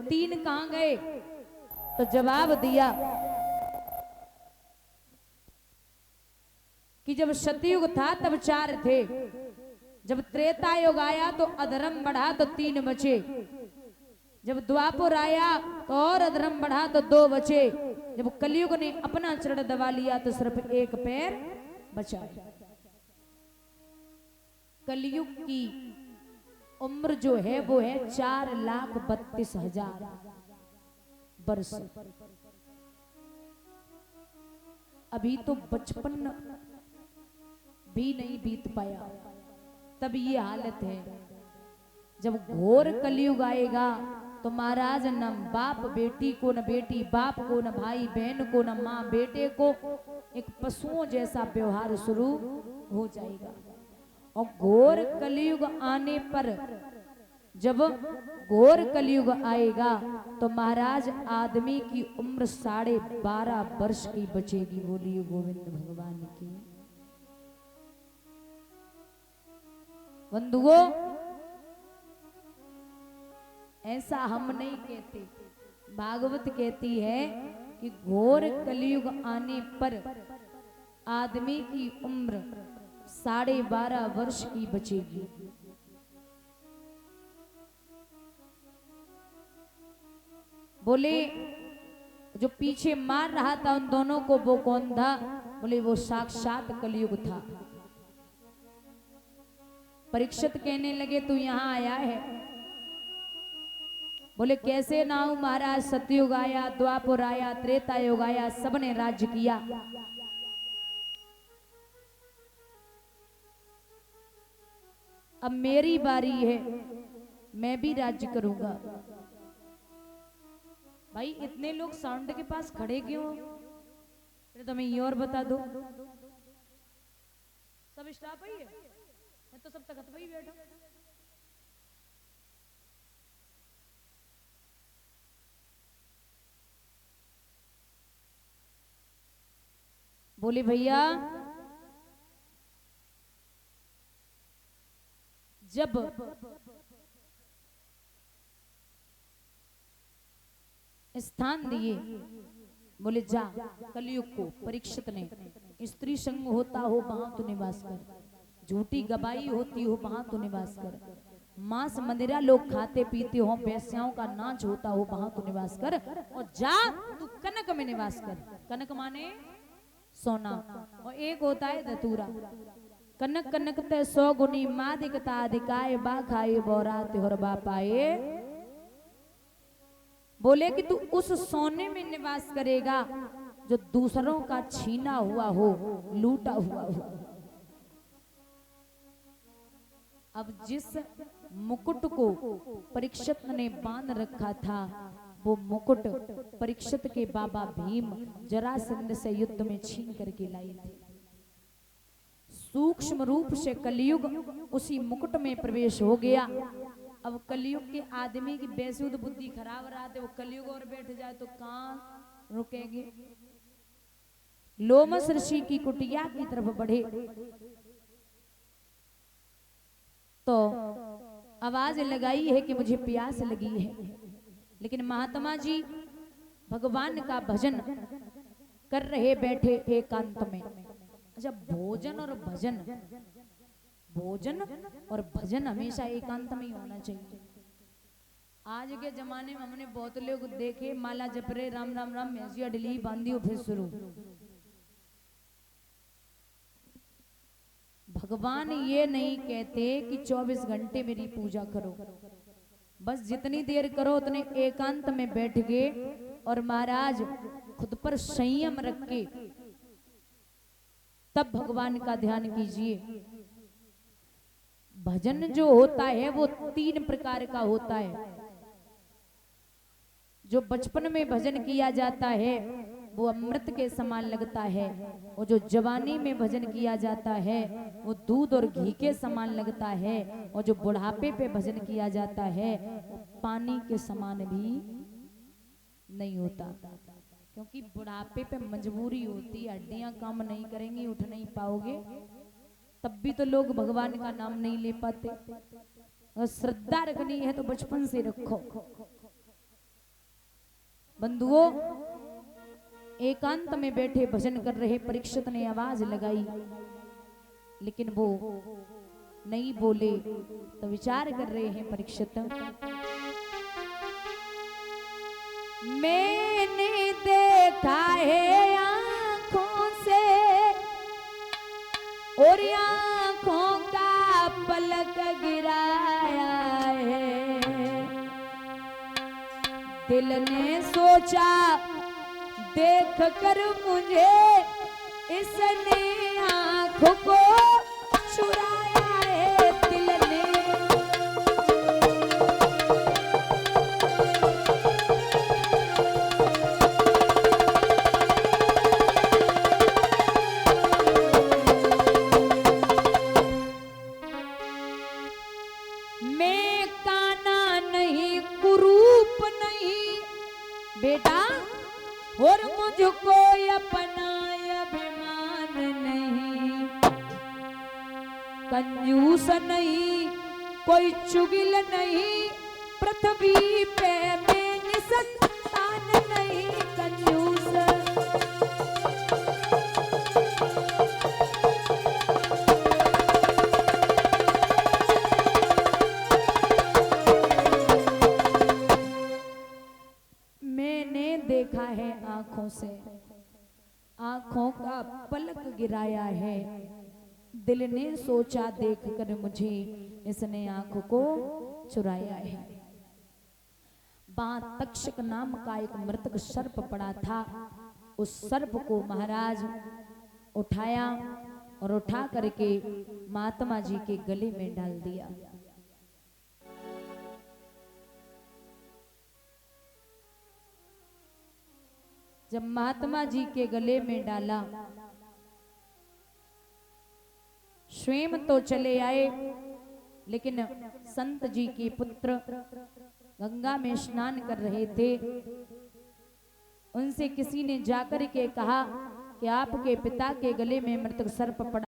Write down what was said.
तीन कहां गए? तो जवाब दिया कि जब सतयुग था तब चार थे, जब त्रेता युग आया तो अधर्म बढ़ा तो तीन बचे, जब द्वापर आया तो और अधर्म बढ़ा तो दो बचे, जब कलयुग ने अपना चरण दबा लिया तो सिर्फ एक पैर बचा। कलयुग की उम्र जो है वो है 4,32,000 वर्ष। अभी तो बचपन भी नहीं बीत पाया, तब ये हालत है। जब घोर कलयुग आएगा तो महाराज न बाप बेटी को, न बेटी बाप को, न भाई बहन को, न माँ बेटे को, एक पशुओं जैसा व्यवहार शुरू हो जाएगा। और घोर कलयुग आने पर, जब घोर कलयुग आएगा तो महाराज आदमी की उम्र 12.5 वर्ष की बचेगी। बोलिए गोविंद भगवान की। बंधुओं, ऐसा हम नहीं कहते, भागवत कहती है कि घोर कलयुग आने पर आदमी की उम्र 12.5 वर्ष की बचेगी। बोले जो पीछे मार रहा था उन दोनों को वो कौन था? बोले वो साक्षात कलयुग था। परीक्षित कहने लगे तू यहां आया है? बोले कैसे ना हूं महाराज, सतयुग आया, द्वापर आया, त्रेता युग आया, सबने राज्य किया। अब मेरी बारी है, मैं भी राज्य करूंगा। भाई इतने लोग साउंड के पास खड़े क्यों? फिर तो मैं ये और बता दो, सब स्टाफ ही है, मैं तो सब तखत पे ही बैठा। बोले भैया जब स्थान दिए, बोले जा कलयुग को परीक्षित ने, स्त्री संग होता हो वहां तो निवास कर, झूठी गवाही होती हो वहां तो निवास कर, मांस मदिरा लोग खाते पीते हो, वेश्याओं का नाच होता हो वहां तो निवास कर, और जा तू कनक में निवास कर। कनक माने सोना, और एक होता है धतूरा। कनक कनक ते 100 गुनी मादिकता अधिकाय बा खाए बोरा त्योहर बा पाए। बोले कि तू उस सोने में निवास करेगा जो दूसरों का छीना हुआ हो, लूटा हुआ हो। अब जिस मुकुट को परीक्षित ने बांध रखा था, वो मुकुट परीक्षित के बाबा भीम जरासंध से युद्ध में छीन करके लाए थे। सूक्ष्म रूप से कलयुग उसी मुकुट में प्रवेश हो गया। अब कलयुग के आदमी की बेसुध बुद्धि खराब रहा थे, वो कलयुग और बैठ जाए तो कहां रुकेंगे। लोमस ऋषि की कुटिया की तरफ बढ़े तो आवाज लगाई है कि मुझे प्यास लगी है, लेकिन महात्मा जी भगवान का भजन कर रहे बैठे एकांत में। अच्छा, भोजन और भजन, भोजन और भजन हमेशा एकांत में ही होना चाहिए। आज के जमाने में हमने बहुत लोग देखे, माला जप रहे, राम राम राम, मैसिया डली बांधी हो, फिर शुरू। भगवान ये नहीं कहते कि 24 घंटे मेरी पूजा करो, बस जितनी देर करो उतने एकांत में बैठ गए और महाराज खुद पर संयम रख के तब भगवान का ध्यान कीजिए। भजन जो होता है वो 3 प्रकार का होता है। जो बचपन में भजन किया जाता है वो अमृत के समान लगता है, और जो जवानी में भजन किया जाता है वो दूध और घी के समान लगता है, और जो बुढ़ापे पे भजन किया जाता है वो पानी के समान भी नहीं होता। क्योंकि बुढ़ापे पे मजबूरी होती है, हड्डियां काम नहीं करेंगी, उठ नहीं पाओगे, तब भी तो लोग भगवान का नाम नहीं ले पाते। अगर श्रद्धा रखनी है तो बचपन से रखो। बंधुओं, एकांत में बैठे भजन कर रहे परीक्षित ने आवाज लगाई, लेकिन वो नहीं बोले। तो विचार कर रहे हैं परीक्षित, मैंने देखा है आंखों से और आंखों का पलक गिराया है, दिल ने सोचा देख कर मुझे इसने आंखों को चुराया है, दिल ने। मैं काना नहीं, कुरूप नहीं बेटा, और मुझको अपना अभिमान नहीं, कंजूस नहीं, कोई चुगिल नहीं, पृथ्वी पे मैं निसंतान नहीं, कंजूस। मैंने देखा है आंखों से, आंखों का पलक गिराया है, दिल ने सोचा देखकर मुझे इसने आंखों को चुराया है। वहां तक्षक नाम का एक मृतक सर्प पड़ा था, उस सर्प को महाराज उठाया और उठा करके महात्मा जी के गले में डाल दिया। जब महात्मा जी के गले में डाला, स्वयं तो चले आए, लेकिन संत जी के पुत्र गंगा में स्नान कर रहे थे, उनसे किसी ने जाकर के कहा कि आपके पिता के गले में मृतक सर्प पड़ा